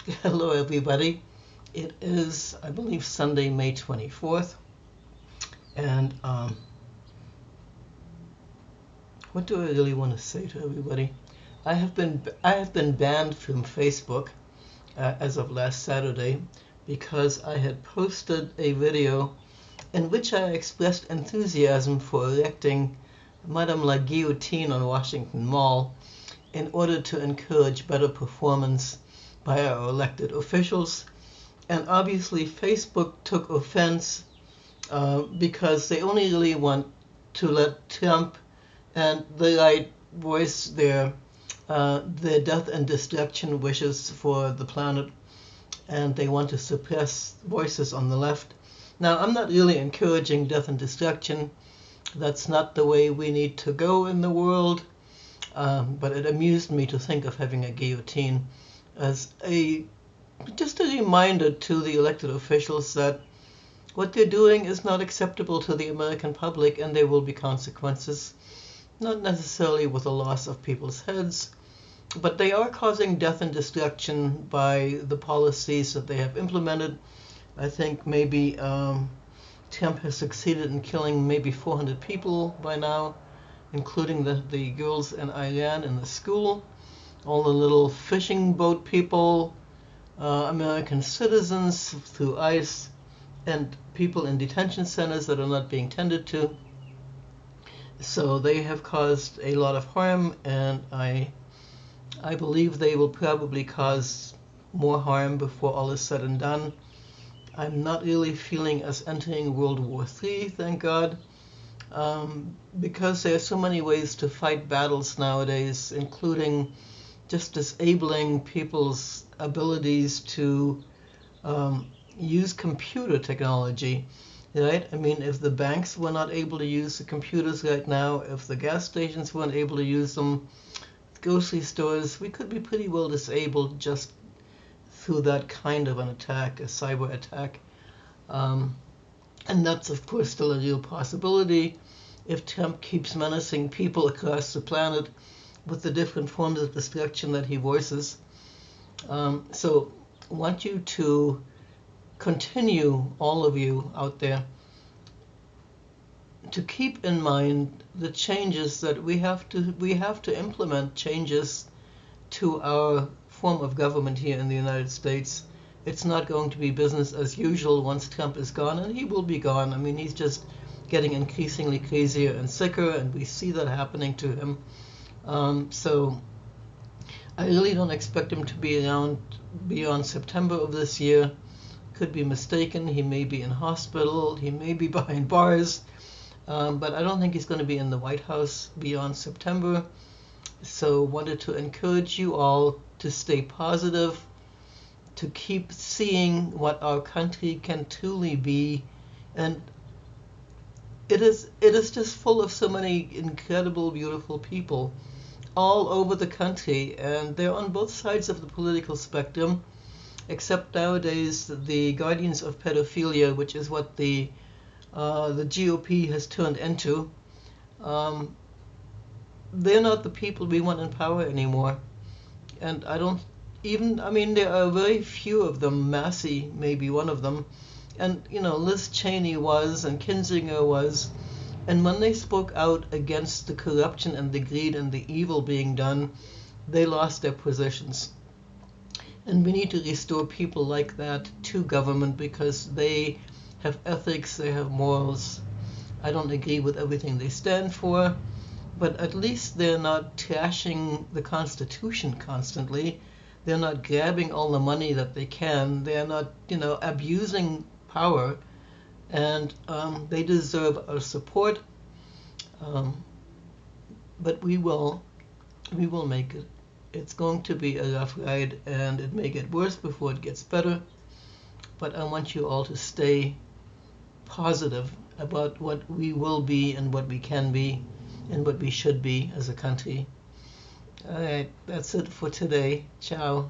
Hello, everybody. It is, I believe, Sunday, May 24th. And what do I really want to say to everybody? I have been banned from Facebook as of last Saturday because I had posted a video in which I expressed enthusiasm for electing Madame La Guillotine on Washington Mall in order to encourage better performance by our elected officials. And obviously Facebook took offense because they only really want to let Trump and the right voice their death and destruction wishes for the planet, and they want to suppress voices on the left. Now, I'm not really encouraging death and destruction. That's not the way we need to go in the world. But it amused me to think of having a guillotine as just a reminder to the elected officials that what they're doing is not acceptable to the American public, and there will be consequences, not necessarily with the loss of people's heads, but they are causing death and destruction by the policies that they have implemented. I think maybe Trump has succeeded in killing maybe 400 people by now, including the girls in Iran in the school, all the little fishing boat people, American citizens through ICE, and people in detention centers that are not being tended to. So they have caused a lot of harm, and I believe they will probably cause more harm before all is said and done. I'm not really feeling us entering World War III, thank God, because there are so many ways to fight battles nowadays, including just disabling people's abilities to use computer technology, right? I mean, if the banks were not able to use the computers right now, if the gas stations weren't able to use them, grocery stores, we could be pretty well disabled just through that kind of an attack, a cyber attack. And that's, of course, still a real possibility if Trump keeps menacing people across the planet with the different forms of destruction that he voices. So I want you to continue, all of you out there, to keep in mind the changes that we have to implement, changes to our form of government here in the United States. It's not going to be business as usual once Trump is gone, and he will be gone. I mean, he's just getting increasingly crazier and sicker, and we see that happening to him. So I really don't expect him to be around beyond September of this year. Could be mistaken. He may be in hospital. He may be behind bars. But I don't think he's going to be in the White House beyond September. So wanted to encourage you all to stay positive, to keep seeing what our country can truly be. And it is just full of so many incredible, beautiful people all over the country, and they're on both sides of the political spectrum, except nowadays the guardians of pedophilia, which is what the GOP has turned into. They're not the people we want in power anymore. And there are very few of them. Massey may be one of them. And, Liz Cheney was, and Kinzinger was. And when they spoke out against the corruption and the greed and the evil being done, they lost their positions. And we need to restore people like that to government because they have ethics, they have morals. I don't agree with everything they stand for, but at least they're not trashing the Constitution constantly. They're not grabbing all the money that they can. They're not, abusing power, and they deserve our support. But we will make it. It's going to be a rough ride, and it may get worse before it gets better. But I want you all to stay positive about what we will be and what we can be and what we should be as a country. All right, that's it for today. Ciao.